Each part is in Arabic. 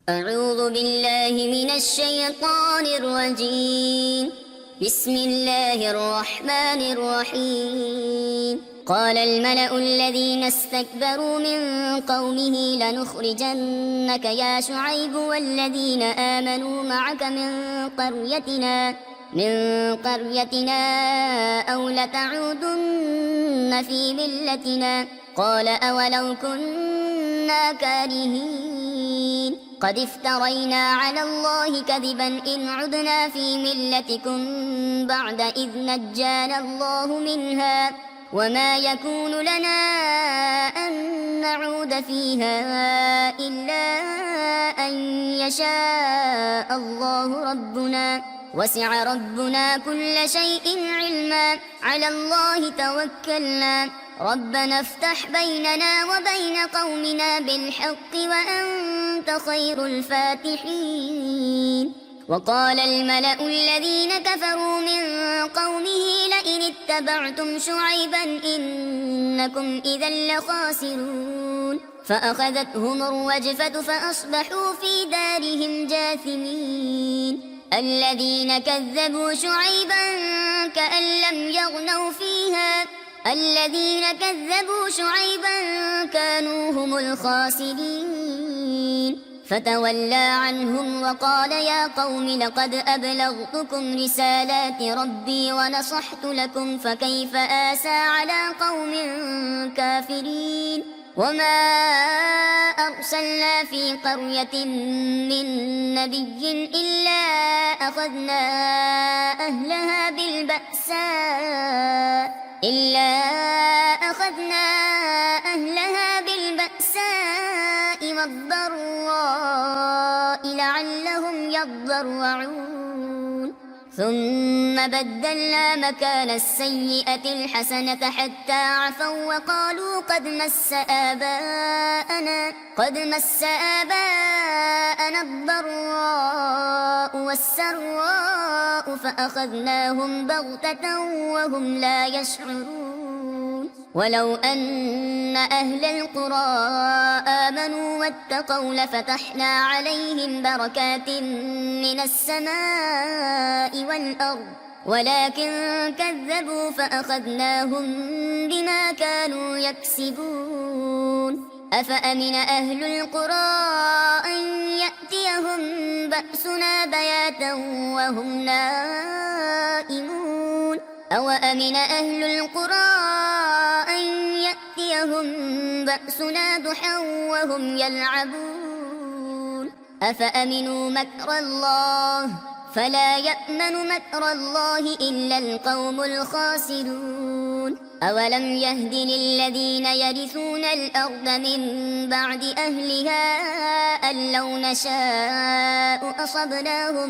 أعوذ بالله من الشيطان الرجيم. بسم الله الرحمن الرحيم. قال الملأ الذين استكبروا من قومه لنخرجنك يا شعيب والذين آمنوا معك من قريتنا أو لتعودن في ملتنا. قال أولو كنا كارهين قد افترينا على الله كذبا إن عدنا في ملتكم بعد إذ نجانا الله منها وما يكون لنا أن نعود فيها إلا أن يشاء الله ربنا وسع ربنا كل شيء علما على الله توكلنا ربنا افتح بيننا وبين قومنا بالحق وأنت خير الفاتحين. وقال الملأ الذين كفروا من قومه لئن اتبعتم شعيبا إنكم إذا لخاسرون فأخذتهم الرجفة فأصبحوا في دارهم جاثمين. الذين كذبوا شعيبا كأن لم يغنوا فيها الذين كذبوا شعيبا كانوا هم الخاسرين فتولى عنهم وقال يا قوم لقد أبلغتكم رسالات ربي ونصحت لكم فكيف آسى على قوم كافرين. وما أرسلنا في قرية من نبي إلا أخذنا أهلها بالبأساء والضراء لعلهم يضرعون ثم بدلنا مكان السيئة الحسنة حتى عفوا وقالوا قد مس آباءنا الضراء والسراء فأخذناهم بغتة وهم لا يشعرون. ولو أن أهل القرى آمنوا واتقوا لفتحنا عليهم بركات من السماء والأرض ولكن كذبوا فأخذناهم بما كانوا يكسبون. أفأمن أهل القرى أن يأتيهم بأسنا بياتا وهم نائمون أوأمن أهل القرى أن يأتيهم بأسنا ضحى وهم يلعبون أفأمنوا مكر الله فلا يأمن مكر الله إلا القوم الخاسرون. أولم يهد للذين يرثون الأرض من بعد أهلها أن لو نشاء أصبناهم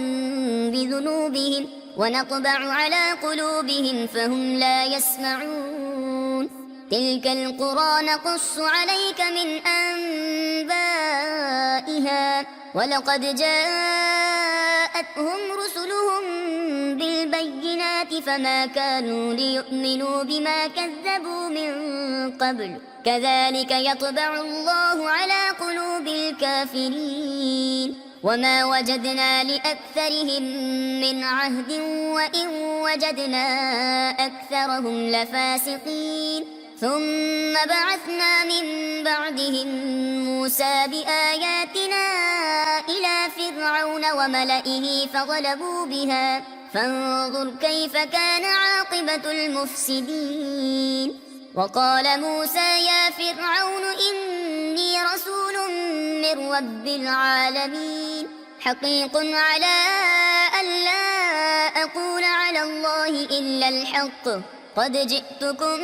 بذنوبهم ونطبع على قلوبهم فهم لا يسمعون. تلك القرى نقص عليك من أنبائها ولقد جاءتهم رسلهم بالبينات فما كانوا ليؤمنوا بما كذبوا من قبل كذلك يطبع الله على قلوب الكافرين. وما وجدنا لأكثرهم من عهد وإن وجدنا أكثرهم لفاسقين. ثم بعثنا من بعدهم موسى بآياتنا إلى فرعون وملئه فغلبوا بها فانظر كيف كان عاقبة المفسدين. وقال موسى يا فرعون إني رسول من رب العالمين حقيق على أن لا أقول على الله إلا الحق قد جئتكم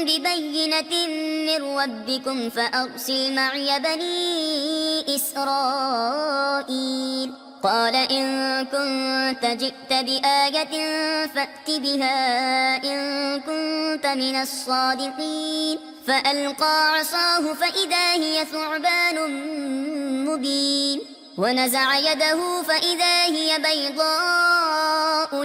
ببينة من ربكم فأرسل معي بني إسرائيل. قال إن كنت جئت بآية فأت بها إن كنت من الصادقين. فألقى عصاه فإذا هي ثعبان مبين ونزع يده فإذا هي بيضاء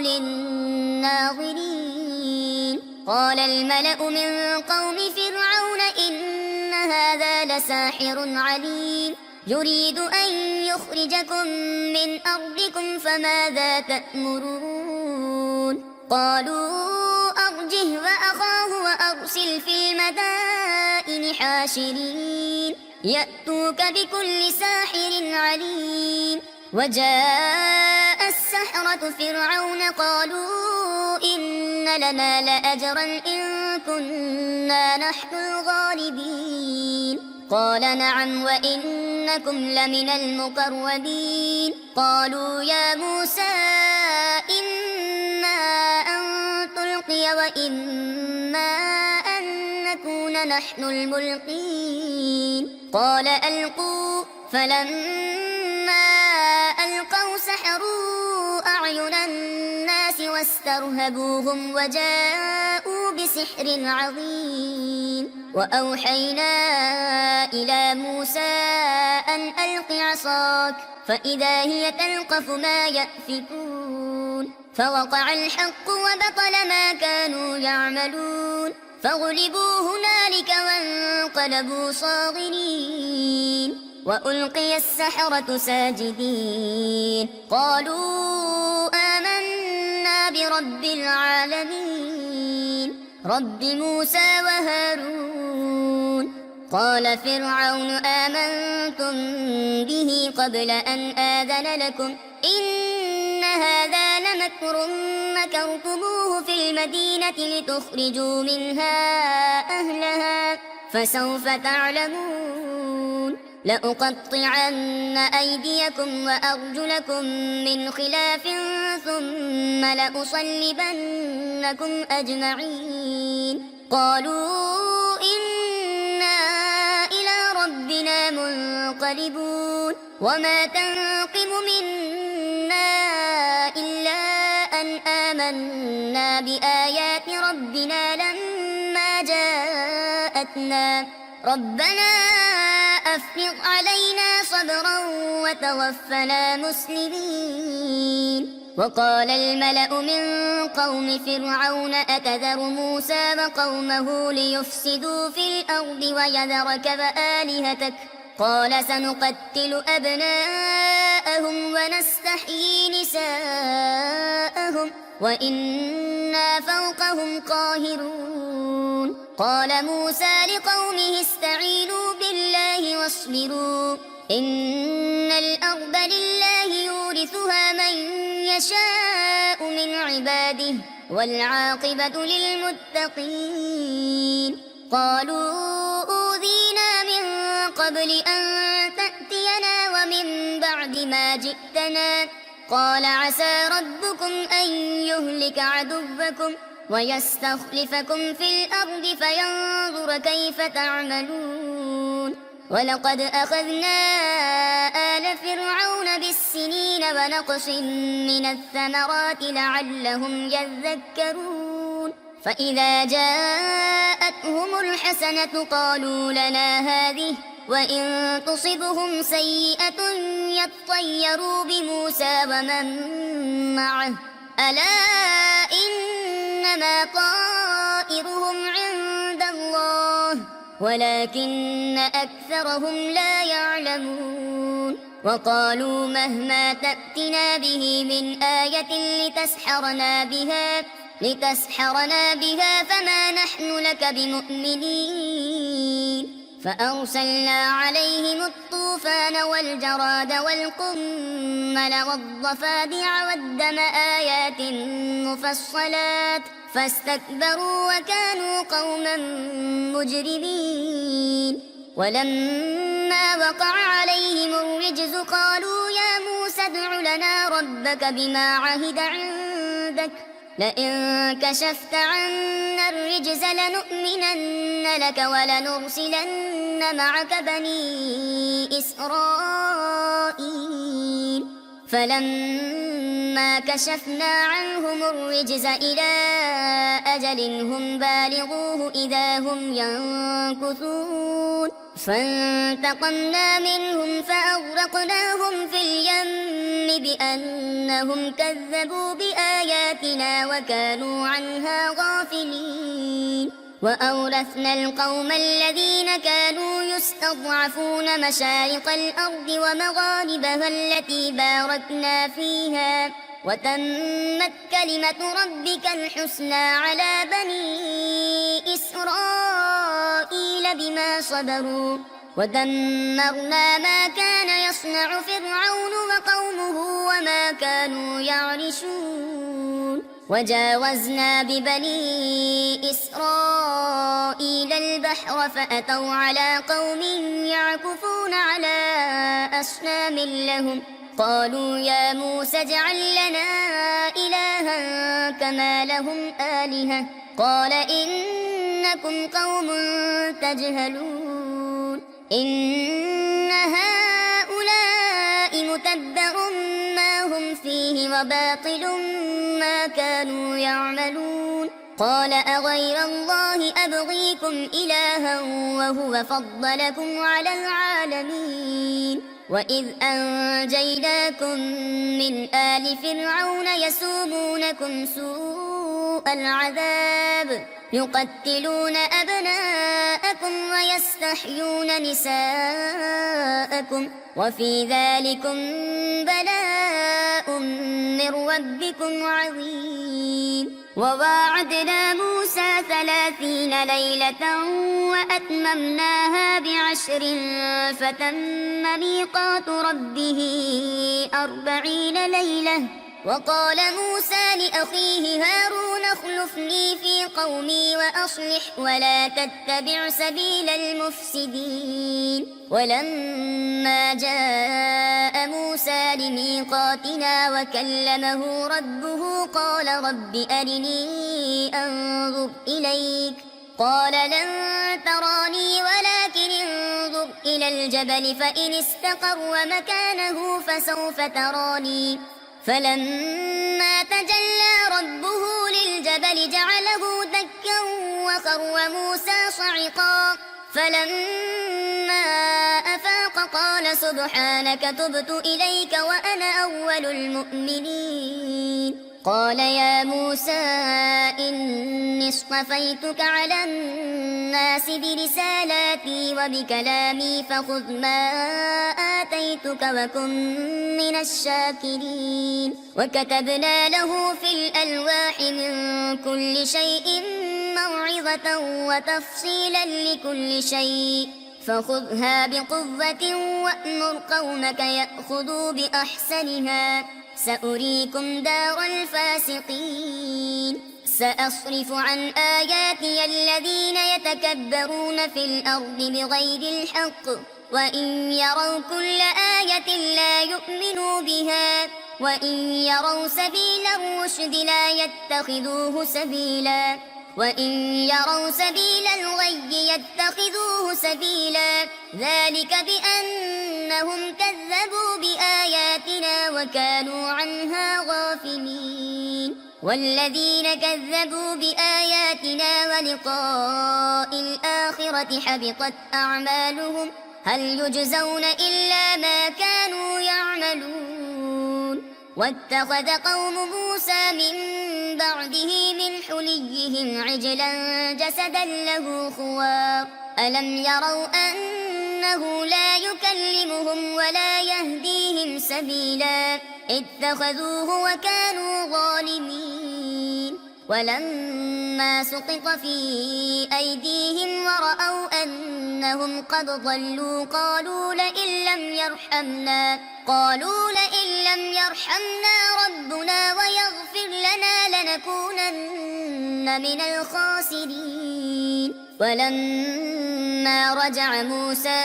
للناظرين. قال الملأ من قوم فرعون إن هذا لساحر عليم يريد أن يخرجكم من أرضكم فماذا تأمرون قالوا أرجه وأخاه وأرسل في المدائن حاشرين يأتوك بكل ساحر عليم وجاء السحرة فرعون قالوا إن لنا لأجرا إن كنا نحن الغالبين قال نعم وإنكم لمن المقربين قالوا يا موسى إما أن تلقي وإما أن نكون نحن الملقين قال ألقوا فلما ألقوا سحروا أعين الناس واسترهبوهم وجاءوا بسحر عظيم وأوحينا إلى موسى أن ألق عصاك فإذا هي تلقف ما يأفكون فوقع الحق وبطل ما كانوا يعملون فغلبوا هنالك وانقلبوا صاغرين وألقي السحرة ساجدين قالوا آمنا برب العالمين رب موسى وهارون قال فرعون آمنتم به قبل أن آذن لكم إن هذا لمكر مكرتموه في المدينة لتخرجوا منها أهلها فسوف تعلمون لأقطعن أيديكم وأرجلكم من خلاف ثم لأصلبنكم أجمعين قالوا إنا إلى ربنا منقلبون وما تنقم منا إلا أن آمنا بآيات ربنا لما جاءتنا ربنا أفرغ علينا صبرا وتوفنا مسلمين وقال الملأ من قوم فرعون أتذر موسى وقومه ليفسدوا في الأرض ويذرك وآلهتك قال سنقتل أبناءهم ونستحيي نساءهم وإنا فوقهم قاهرون قال موسى لقومه استعينوا بالله واصبروا إن الأرض لله يورثها من يشاء من عباده والعاقبة للمتقين قالوا أوذينا من قبل أن تأتينا ومن بعد ما جئتنا قال عسى ربكم أن يهلك عدوكم ويستخلفكم في الأرض فينظر كيف تعملون ولقد أخذنا آل فرعون بالسنين ونقص من الثمرات لعلهم يذكرون فإذا جاءتهم الحسنة قالوا لنا هذه وإن تصبهم سيئة يطيروا بموسى ومن معه ألا إنما طائرهم عند الله ولكن أكثرهم لا يعلمون وقالوا مهما تأتنا به من آية لتسحرنا بها فما نحن لك بمؤمنين فأرسلنا عليهم الطوفان والجراد والقمل والضفادع والدم آيات مفصلات فاستكبروا وكانوا قوما مجرمين ولما وقع عليهم الرجز قالوا يا موسى ادع لنا ربك بما عهد عندك لئن كشفت عنا الرجز لنؤمنن لك ولنرسلن معك بني إسرائيل فلما كشفنا عنهم الرجز إلى أجل هم بالغوه إذا هم ينكثون فانتقمنا منهم فأغرقناهم في اليم بأنهم كذبوا بآياتنا وكانوا عنها غافلين وأورثنا القوم الذين كانوا يستضعفون مشارق الأرض ومغاربها التي باركنا فيها وتمت كلمة ربك الحسنى على بني إسرائيل بما صبروا ودمرنا ما كان يصنع فرعون وقومه وما كانوا يعرشون وجاوزنا ببني إسرائيل البحر فأتوا على قوم يعكفون على أصنام لهم قالوا يا موسى اجعل لنا إلها كما لهم آلهة قال إنكم قوم تجهلون إن هؤلاء متبر ما هم فيه وباطل ما كانوا يعملون قال أغير الله أبغيكم إلها وهو فضلكم على العالمين وإذ أنجيناكم من آل فرعون يسومونكم سوء العذاب يقتلون أبناءكم ويستحيون نساءكم وفي ذلكم بلاء من ربكم عظيم وواعدنا موسى 30 ليلة وأتممناها ب10 فتم ميقات ربه 40 ليلة وقال موسى لأخيه هارون اخلفني في قومي وأصلح ولا تتبع سبيل المفسدين ولما جاء موسى لميقاتنا وكلمه ربه قال رب أرني أنظر إليك قال لن تراني ولكن انظر إلى الجبل فإن استقر مكانه فسوف تراني فلما تجلى ربه للجبل جعله دكا وخر موسى صعقا فلما أفاق قال سبحانك تبت إليك وأنا أول المؤمنين قال يا موسى إني اصطفيتك على الناس برسالاتي وبكلامي فخذ ما آتيتك وكن من الشاكرين وكتبنا له في الألواح من كل شيء موعظة وتفصيلا لكل شيء فخذها بقوة وأمر قومك يأخذوا بأحسنها سأريكم دار الفاسقين سأصرف عن آياتي الذين يتكبرون في الأرض بغير الحق وإن يروا كل آية لا يؤمنوا بها وإن يروا سبيل الرشد لا يتخذوه سبيلا وإن يروا سبيل الغي يتخذوه سبيلا ذلك بأنهم كذبوا بآياتنا وكانوا عنها غافلين والذين كذبوا بآياتنا ولقاء الآخرة حبطت أعمالهم هل يجزون إلا ما كانوا يعملون واتخذ قوم موسى من بعده من حليهم عجلا جسدا له خوار ألم يروا أنه لا يكلمهم ولا يهديهم سبيلا اتخذوه وكانوا ظالمين ولما سقط في أيديهم ورأوا أنهم قد ضلوا قالوا لئن لم يرحمنا ربنا ويغفر لنا لنكونن من الخاسرين ولما رجع موسى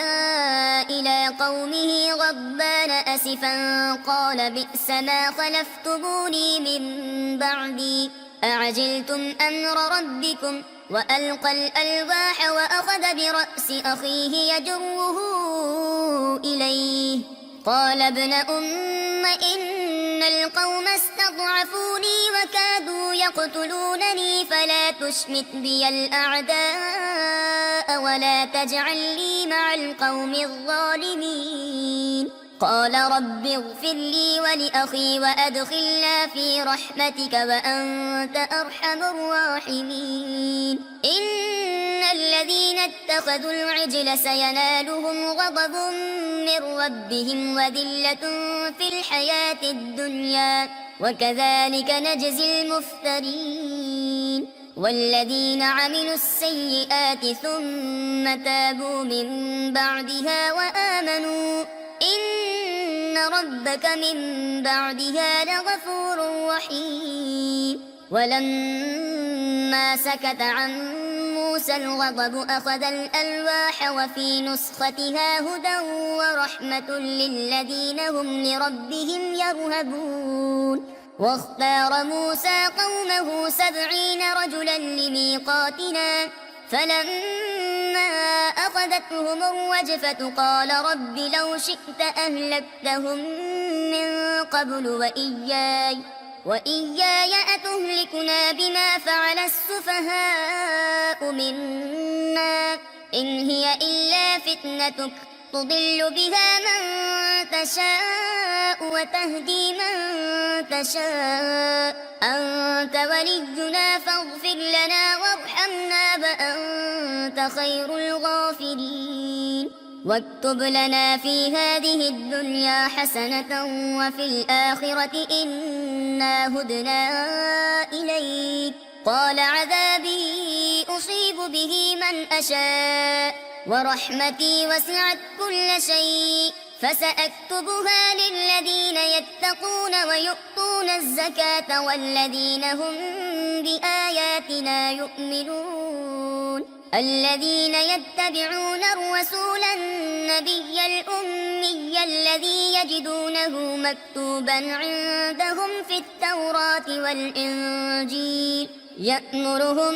إلى قومه غضبان أسفا قال بئس ما خلفتموني من بعدي أعجلتم أمر ربكم وألقى الألواح وأخذ برأس أخيه يجره إليه قال ابن أم إن القوم استضعفوني وكادوا يقتلونني فلا تشمت بي الأعداء ولا تجعل لي مع القوم الظالمين قال رب اغفر لي ولأخي وأدخلنا في رحمتك وأنت أرحم الراحمين إن الذين اتخذوا العجل سينالهم غضب من ربهم وذلة في الحياة الدنيا وكذلك نجزي المفترين والذين عملوا السيئات ثم تابوا من بعدها وآمنوا إن ربك من بعدها لغفور رحيم ولما سكت عن موسى الغضب أخذ الألواح وفي نسختها هدى ورحمة للذين هم لربهم يرهبون واختار موسى قومه 70 رجلا لميقاتنا فلما أخذتهم الرجفة قال رب لو شئت أهلكتهم من قبل وإياي أتهلكنا بما فعل السفهاء منا إن هي إلا فتنتك تضل بها من تشاء وتهدي من تشاء أنت ولينا فاغفر لنا وارحمنا وأنت خير الغافرين واكتب لنا في هذه الدنيا حسنة وفي الآخرة إنا هدنا إليك قال عذابي أصيب به من أشاء ورحمتي وسعت كل شيء فسأكتبها للذين يتقون ويؤتون الزكاة والذين هم بآياتنا يؤمنون الذين يتبعون الرسول النبي الأمي الذي يجدونه مكتوبا عندهم في التوراة والإنجيل يأمرهم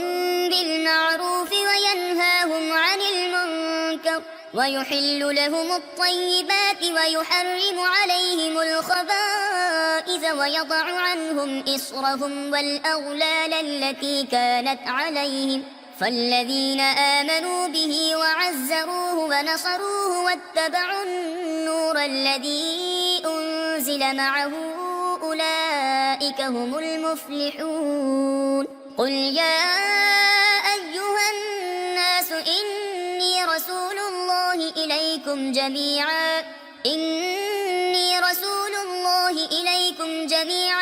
بالمعروف وينهاهم عن المنكر ويحل لهم الطيبات ويحرم عليهم الخبائث ويضع عنهم إصرهم والأغلال التي كانت عليهم فالذين آمنوا به وعزروه ونصروه واتبعوا النور الذي أنزل معه أولئك هم المفلحون قل يا أيها الناس إني رسول الله إليكم جميعا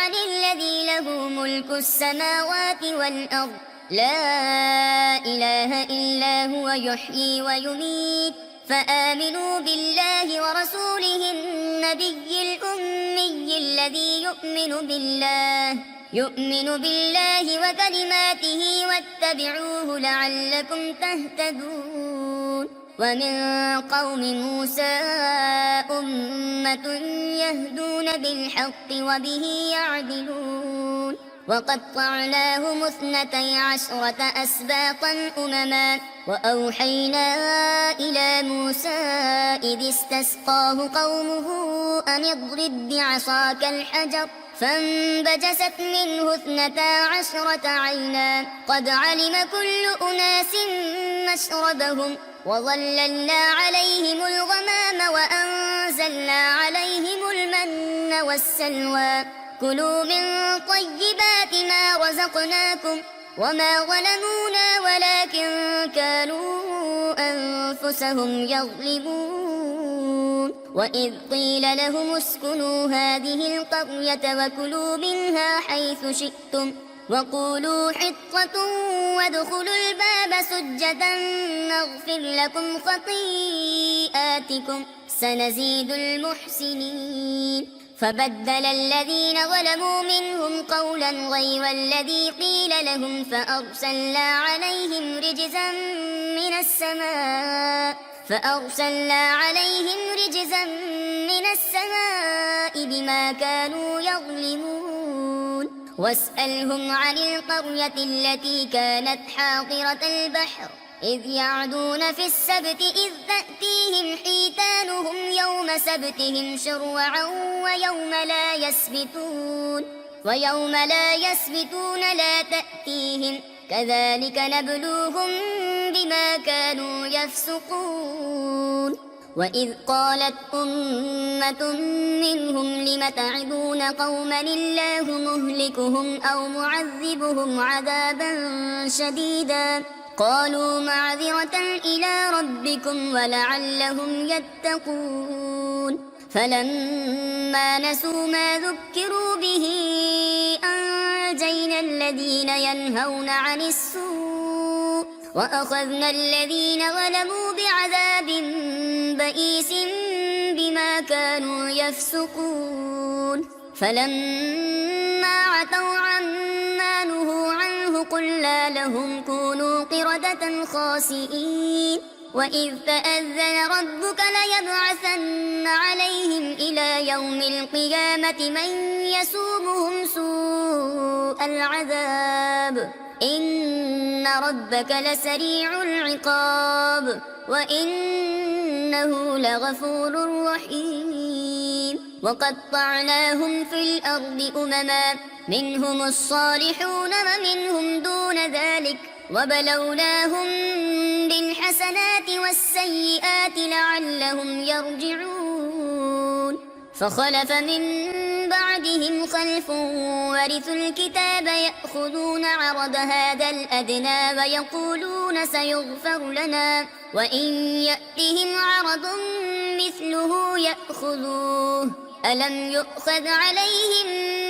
الذي له ملك السماوات والأرض لا إله إلا هو يحيي ويميت فآمنوا بالله ورسوله النبي الأمي الذي يؤمن بالله وكلماته واتبعوه لعلكم تهتدون ومن قوم موسى أمة يهدون بالحق وبه يعدلون وقطعناهم 12 أسباطا أمما وأوحينا إلى موسى إذ استسقاه قومه أن اضرب بعصاك الحجر فانبجست منه 12 عينا قد علم كل أناس مشربهم وظللنا عليهم الغمام وأنزلنا عليهم المن والسلوى كلوا من طيبات ما رزقناكم وما ظلمونا ولكن كانوا أنفسهم يظلمون وإذ قيل لهم اسكنوا هذه القرية وكلوا منها حيث شئتم وقولوا حطة وادخلوا الباب سجدا نغفر لكم خطيئاتكم سنزيد المحسنين فبدل الذين ظلموا منهم قولا غير الذي قيل لهم فأرسلنا عليهم رجزا من السماء بما كانوا يظلمون واسألهم عن القرية التي كانت حاضرة البحر إذ يعدون في السبت إذ تأتيهم حيتانهم يوم سبتهم شرعا ويوم لا يسبتون لا تأتيهم كذلك نبلوهم بما كانوا يفسقون وإذ قالت أمة منهم لم تعظون قوما الله مهلكهم أو معذبهم عذابا شديدا قالوا معذرة إلى ربكم ولعلهم يتقون فلما نسوا ما ذكروا به أنجينا الذين ينهون عن السوء وأخذنا الذين ظلموا بعذاب بئيس بما كانوا يفسقون فلما عتوا عما نهوا عنه قلنا لهم كونوا قردة خاسئين وإذ تأذن ربك ليبعثن عليهم إلى يوم القيامة من يسومهم سوء العذاب إن ربك لسريع العقاب وإنه لغفور رحيم وقطعناهم في الأرض أمما منهم الصالحون ومنهم دون ذلك وبلوناهم بالحسنات والسيئات لعلهم يرجعون فخلف من بعدهم خلف ورثوا الكتاب يأخذون عرض هذا الأدنى ويقولون سيغفر لنا وإن يأتهم عرض مثله يأخذوه ألم يؤخذ عليهم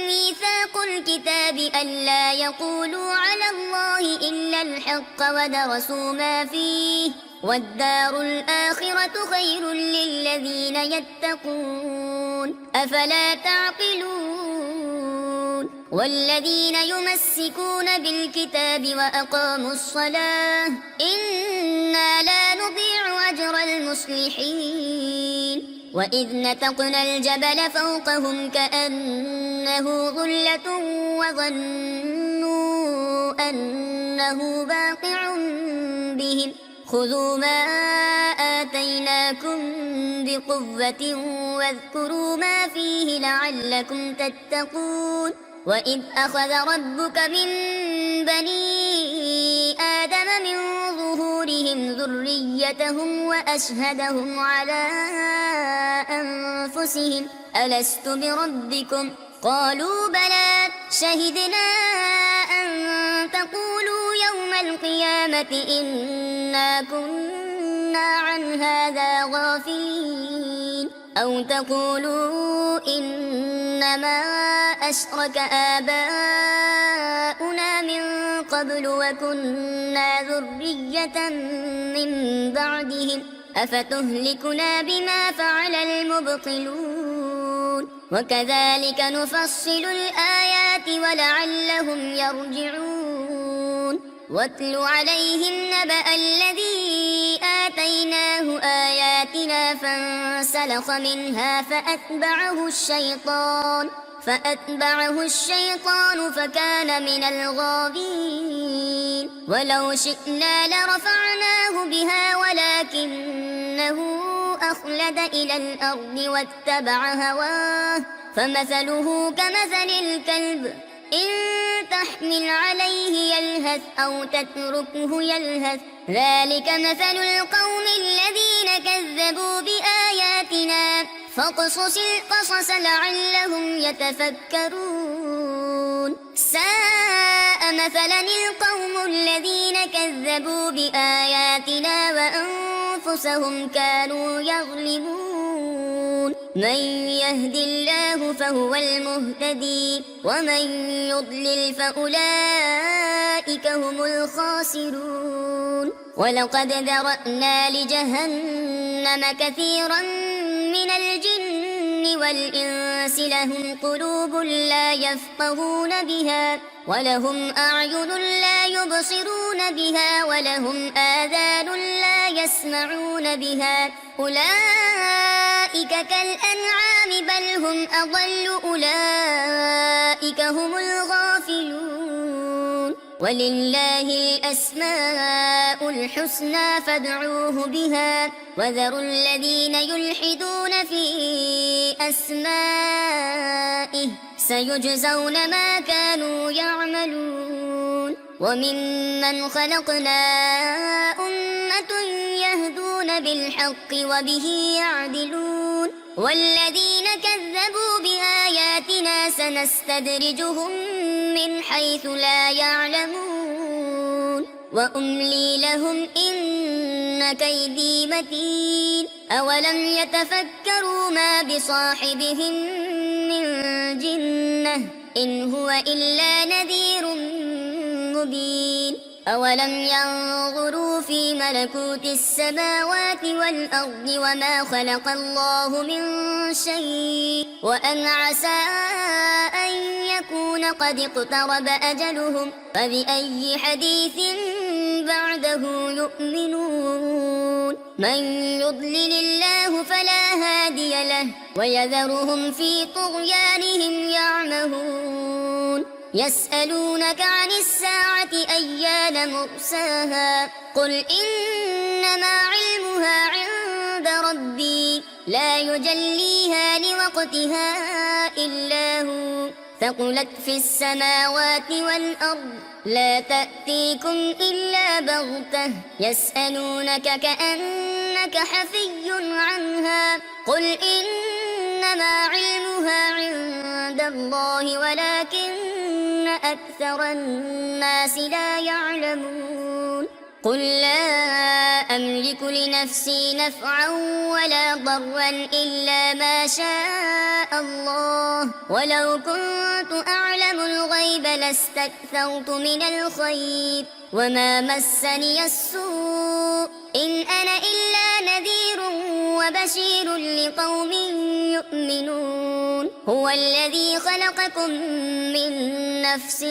ميثاق الكتاب ألا يقولوا على الله إلا الحق ودرسوا ما فيه والدار الآخرة خير للذين يتقون أفلا تعقلون والذين يمسكون بالكتاب وأقاموا الصلاة إنا لا نضيع أجر المصلحين وإذ نتقنا الجبل فوقهم كأنه ظلة وظنوا أنه واقع بهم خذوا ما آتيناكم بقوة واذكروا ما فيه لعلكم تتقون وإذ أخذ ربك من بني آدم من ظهورهم ذريتهم وأشهدهم على أنفسهم ألست بربكم قالوا بلى شهدنا أن تقولوا يوم القيامة إنا كنا عن هذا غافلين أو تقولوا إنما أشرك آباؤنا من قبل وكنا ذرية من بعدهم أفتهلكنا بما فعل المبطلون وكذلك نفصل الآيات ولعلهم يرجعون واتل عليهم نبأ الذي آتيناه آياتنا فانسلخ منها فأتبعه الشيطان فكان من الغاوين ولو شئنا لرفعناه بها ولكنه أخلد إلى الأرض واتبع هواه فمثله كمثل الكلب إن تحمل عليه يلهث أو تتركه يلهث ذلك مثل القوم الذين كذبوا بآياتنا فاقصص القصص لعلهم يتفكرون ساء مثلا القوم الذين كذبوا بآياتنا وأنفسهم كانوا يظلمون من يهد الله فهو المهتدي ومن يضلل فأولئك هم الخاسرون ولقد ذرأنا لجهنم كثيرا من الجن والإنس لهم قلوب لا يفقهون بها ولهم أعين لا يبصرون بها ولهم آذان لا يسمعون بها أولئك كالأنعام بل هم أضل أولئك هم الغافلون ولله الأسماء الحسنى فادعوه بها وذروا الذين يلحدون في أسمائه سيجزون ما كانوا يعملون وممن خلقنا أمة يهدون بالحق وبه يعدلون والذين كذبوا بآياتنا سنستدرجهم من حيث لا يعلمون وأملي لهم إن كيدي متين أولم يتفكروا ما بصاحبهم من جنة إن هو إلا نذير مبين أولم ينظروا في ملكوت السماوات والأرض وما خلق الله من شيء وأن عسى أن يكون قد اقترب أجلهم فبأي حديث بعده يؤمنون من يضلل الله فلا هادي له ويذرهم في طغيانهم يعمهون يسألونك عن الساعة أيان مرساها قل إنما علمها عند ربي لا يجليها لوقتها إلا هو ثقلت في السماوات والأرض لا تأتيكم إلا بغتة يسألونك كأنك حفي عنها قل إنما علمها عند الله ولكن أكثر الناس لا يعلمون قل لا أملك لنفسي نفعا ولا ضرا إلا ما شاء الله ولو كنت أعلم الغيب لاستكثرت من الخير وما مسني السوء إن أنا إلا نذير وبشير لقوم يؤمنون هو الذي خلقكم من نفس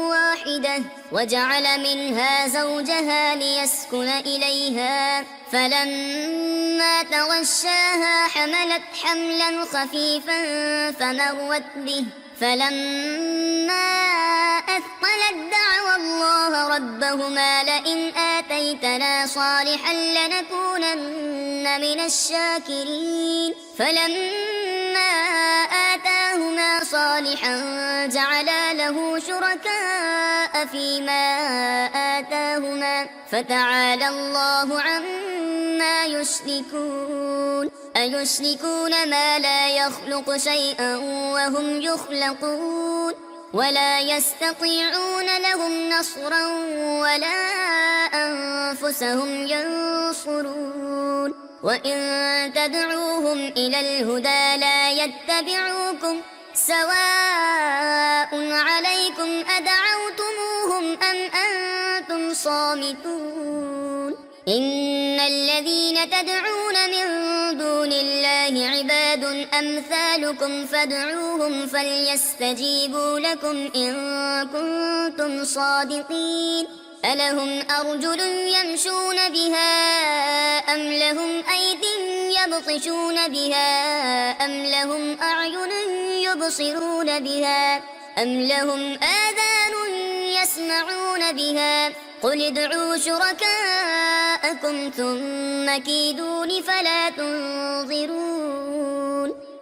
واحدة وجعل منها زوجها ليسكن إليها فلما تغشاها حملت حملا خفيفا فمرت به فلما أثقلت دعوا الله ربهما لئن آتيتنا صالحا لنكونن من الشاكرين فلما آتاهما صالحا جعلا له شركاء فيما آتاهما فتعالى الله عما يشركون أيشركون ما لا يخلق شيئا وهم يخلقون ولا يستطيعون لهم نصرا ولا أنفسهم ينصرون وإن تدعوهم إلى الهدى لا يتبعوكم سواء عليكم أدعوتموهم أم أنتم صامتون إن الذين تدعون من دون الله عباد أمثالكم فادعوهم فليستجيبوا لكم إن كنتم صادقين ألهم أرجل يمشون بها أم لهم أيد يبطشون بها أم لهم أعين يبصرون بها أم لهم آذان يسمعون بها قل ادعوا شركاءكم ثم كيدون فلا تنظرون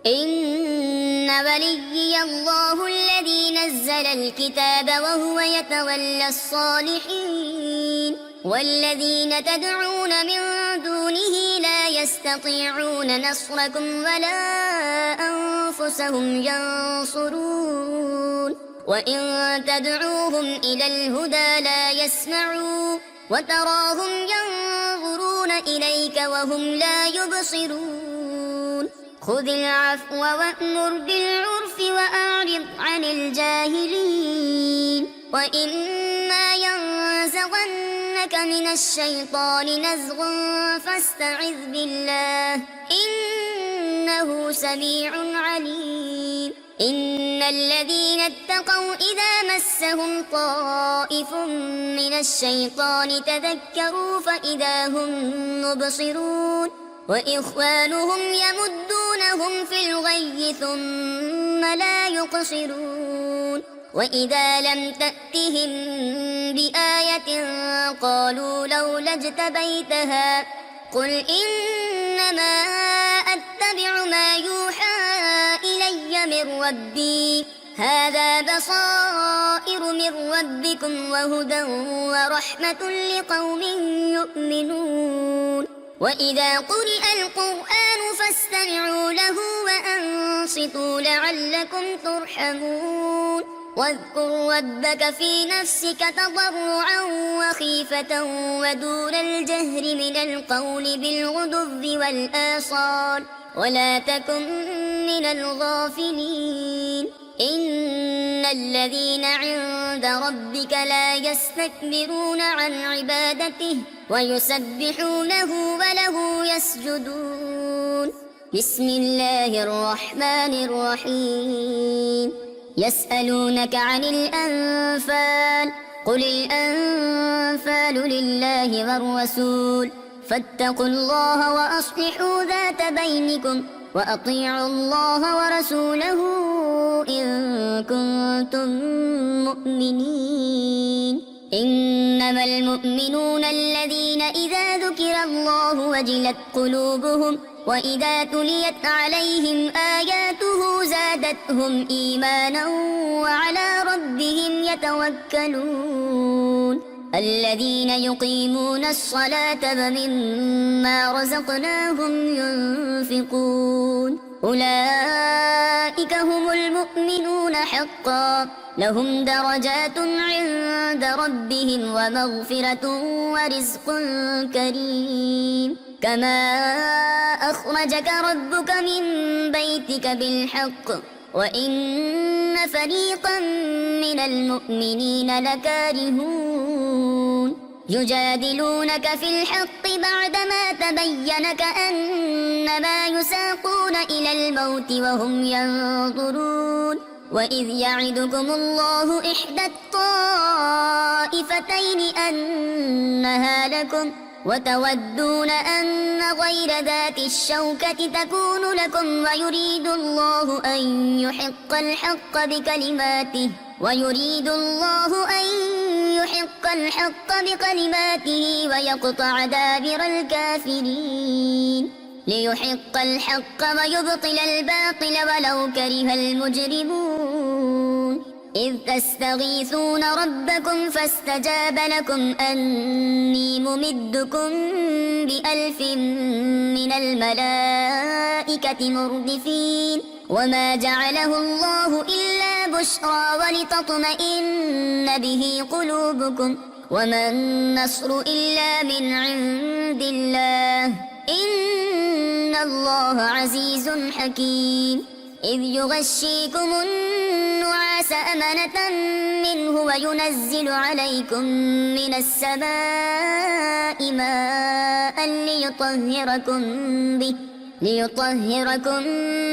إن وليي الله الذي نزل الكتاب وهو يتولى الصالحين والذين تدعون من دونه لا يستطيعون نصركم ولا أنفسهم ينصرون وإن تدعوهم إلى الهدى لا يسمعوا وتراهم ينظرون إليك وهم لا يبصرون خذ العفو وأمر بالعرف وأعرض عن الجاهلين وإما ينزغنك من الشيطان نزغ فاستعذ بالله إنه سميع عليم إن الذين اتقوا إذا مسهم طائف من الشيطان تذكروا فإذا هم مبصرون وإخوانهم يمدونهم في الغي ثم لا يقصرون وإذا لم تأتهم بآية قالوا لولا اجتبيتها قل إنما أتبع ما يوحى إلي من ربي هذا بصائر من ربكم وهدى ورحمة لقوم يؤمنون وإذا قرئ القرآن فاستمعوا له وأنصتوا لعلكم ترحمون واذكر ربك في نفسك تضرعا وخيفة ودون الجهر من القول بالغدو والآصال ولا تكن من الغافلين إن الذين عند ربك لا يستكبرون عن عبادته ويسبحونه وله يسجدون بسم الله الرحمن الرحيم يسألونك عن الأنفال قل الأنفال لله والرسول فاتقوا الله وأصلحوا ذات بينكم وأطيعوا الله ورسوله إن كنتم مؤمنين إنما المؤمنون الذين إذا ذكر الله وجلت قلوبهم وإذا تليت عليهم آياته زادتهم إيمانا وعلى ربهم يتوكلون الذين يقيمون الصلاة ومما رزقناهم ينفقون أولئك هم المؤمنون حقا لهم درجات عند ربهم ومغفرة ورزق كريم كما أخرجك ربك من بيتك بالحق وإن فريقا من المؤمنين لكارهون يجادلونك في الحق بعدما تبين كأنما يساقون إلى الموت وهم ينظرون وإذ يعدكم الله إحدى الطائفتين أنها لكم وتودون أن غير ذات الشوكة تكون لكم ويريد الله أن يحق الحق بكلماته ويقطع دابر الكافرين ليحق الحق ويبطل الباطل ولو كره المجرمون إذ تستغيثون ربكم فاستجاب لكم أني ممدكم ب1000 من الملائكة مردفين وما جعله الله إلا بشرى ولتطمئن به قلوبكم وما النصر إلا من عند الله إن الله عزيز حكيم إذ يغشيكم النعاس أمنة منه وينزل عليكم من السماء ماء ليطهركم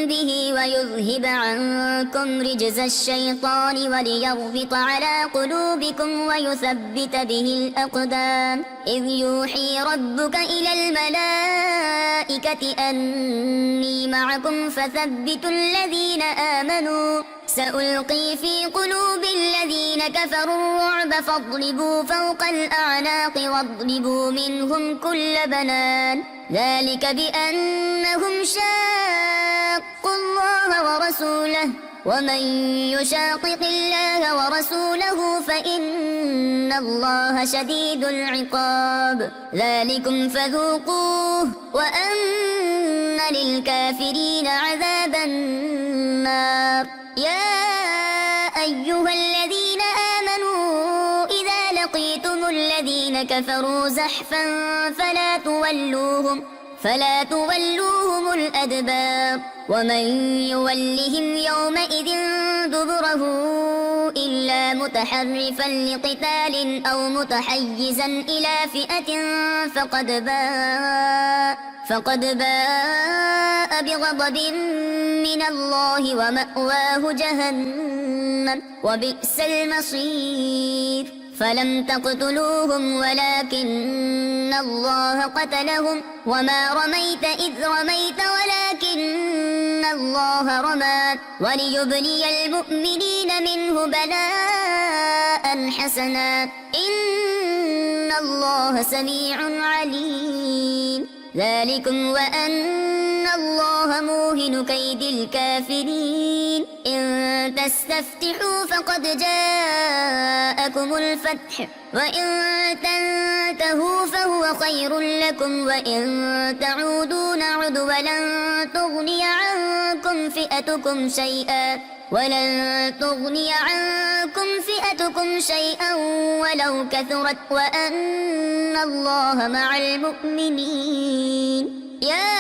به ويذهب عنكم رجز الشيطان وليربط على قلوبكم ويثبت به الأقدام إذ يوحي ربك إلى الملائكة أني معكم فثبتوا الذين آمنوا سألقي في قلوب الذين كفروا الرعب فاضربوا فوق الأعناق واضربوا منهم كل بنان ذلك بأنهم شاقوا الله ورسوله ومن يشاقق الله ورسوله فإن الله شديد العقاب ذلكم فذوقوه وأن للكافرين عذاب النار يا أيها الذين آمنوا إذا لقيتم الذين كفروا زحفا فلا تولوهم الأدبار ومن يولهم يومئذ دبره إلا متحرفا لقتال أو متحيزا إلى فئة فقد باء بغضب من الله ومأواه جهنم وبئس المصير فلم تقتلوهم ولكن الله قتلهم وما رميت إذ رميت ولكن الله رمى وليبلي المؤمنين منه بلاء حسنا إن الله سميع عليم ذلكم وأن الله موهن كيد الكافرين إن تستفتحوا فقد جاء جاءكم الفتح وإن تنتهوا فهو خير لكم وإن تعودوا نعد ولن تغني عنكم فئتكم شيئا ولو كثرت وأن الله مع المؤمنين. يا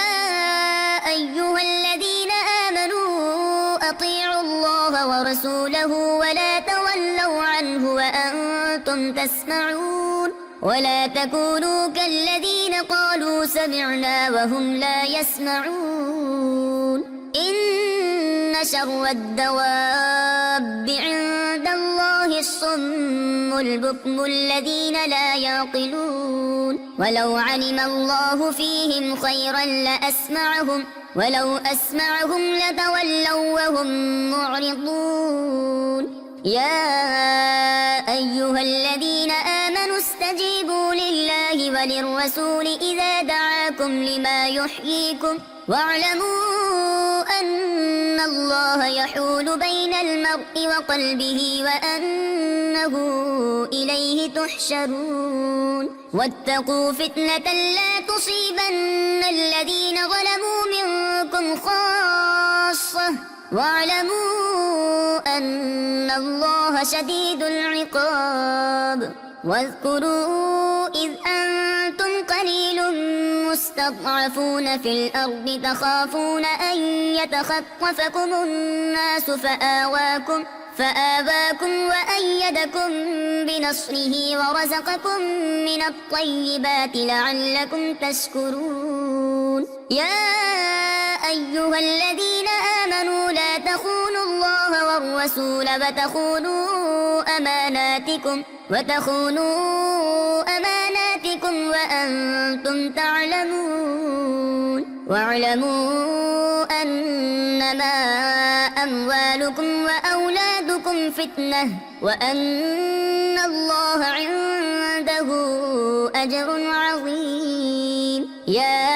أيها الذين آمنوا أطيعوا الله ورسوله ولا تولوا عنه وأنتم تسمعون ولا تكونوا كالذين قالوا سمعنا وهم لا يسمعون. إن شر الدواب عند الله الصم البكم الذين لا يعقلون. ولو علم الله فيهم خيرا لأسمعهم ولو أسمعهم لتولوا وهم معرضون. يا أيها الذين آمنوا استجيبوا لله وللرسول إذا دعاكم لما يحييكم واعلموا أن الله يحول بين المرء وقلبه وأنه إليه تحشرون. واتقوا فتنة لا تصيبن الذين ظلموا منكم خاصة واعلموا أن الله شديد العقاب. واذكروا إذ أنتم قليل مستضعفون في الأرض تخافون أن يتخطفكم الناس فآواكم وأيدكم بنصره ورزقكم من الطيبات لعلكم تشكرون. يا أيها الذين آمنوا لا تخونوا الله والرسول وتخونوا أماناتكم وأنتم تعلمون. واعلموا أنما أموالكم وأولادكم فتنة وأن الله عنده أجر عظيم. يا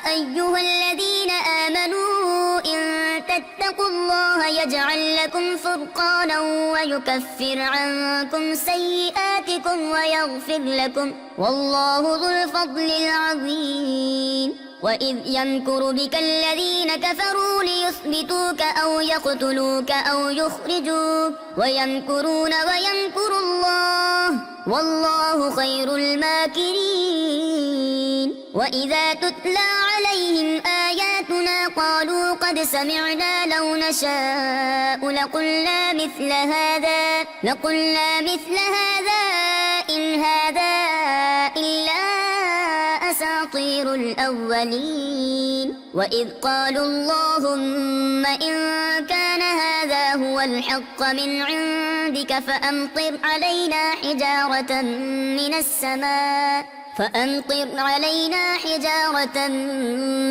أيها الذين آمنوا إن تتقوا الله يجعل لكم فرقانا ويكفر عنكم سيئاتكم ويغفر لكم والله ذو الفضل العظيم. وإذ يمكر بك الذين كفروا ليثبتوك أو يقتلوك أو يخرجوك ويمكرون ويمكر الله والله خير الماكرين. وإذا تتلى عليهم آياتنا قالوا قد سمعنا لو نشاء لقلنا مثل هذا إن هذا إلا أساطير الأولين. وإذ قالوا اللهم إن كان هذا هو الحق من عندك فأمطر علينا حجارة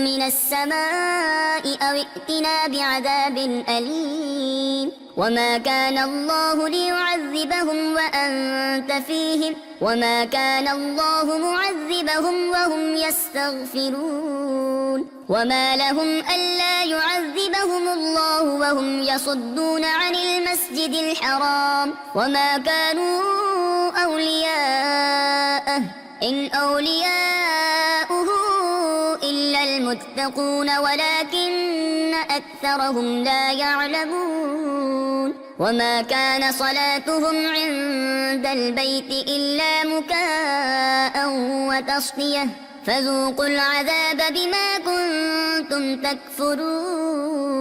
من السماء أو ائتنا بعذاب أليم. وما كان الله ليعذبهم وأنت فيهم وما كان الله معذبهم وهم يستغفرون. وما لهم ألا يعذبهم الله وهم يصدون عن المسجد الحرام وما كانوا أولياءه إن أولياؤه إلا المتقون ولكن أكثرهم لا يعلمون. وما كان صلاتهم عند البيت إلا مكاء وتصدية فذوقوا العذاب بما كنتم تكفرون.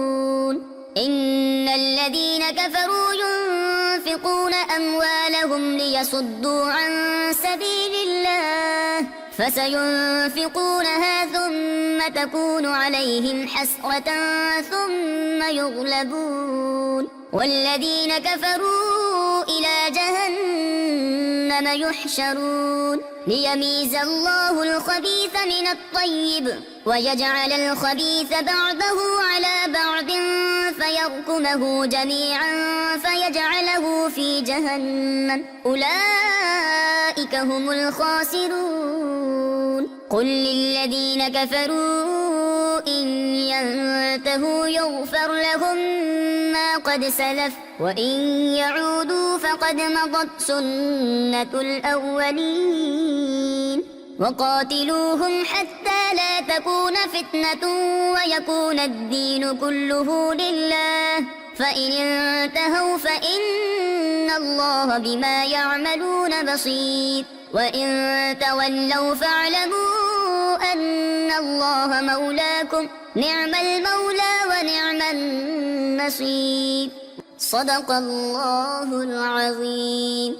إن الذين كفروا ينفقون أموالهم ليصدوا عن سبيل الله فسينفقونها ثم تكون عليهم حسرة ثم يغلبون والذين كفروا إلى جهنم يحشرون ليميز الله الخبيث من الطيب ويجعل الخبيث بعضه على بعض فيركمه جميعا فيجعله في جهنم أولئك هم الخاسرون قل للذين كفروا إن ينتهوا يغفر لهم ما قد سلف وإن يعودوا فقد مضت سنة الأولين وقاتلوهم حتى لا تكون فتنة ويكون الدين كله لله فإن انتهوا فإن الله بما يعملون بصير وإن تولوا فاعلموا أن الله مولاكم نعم المولى ونعم النصير صدق الله العظيم.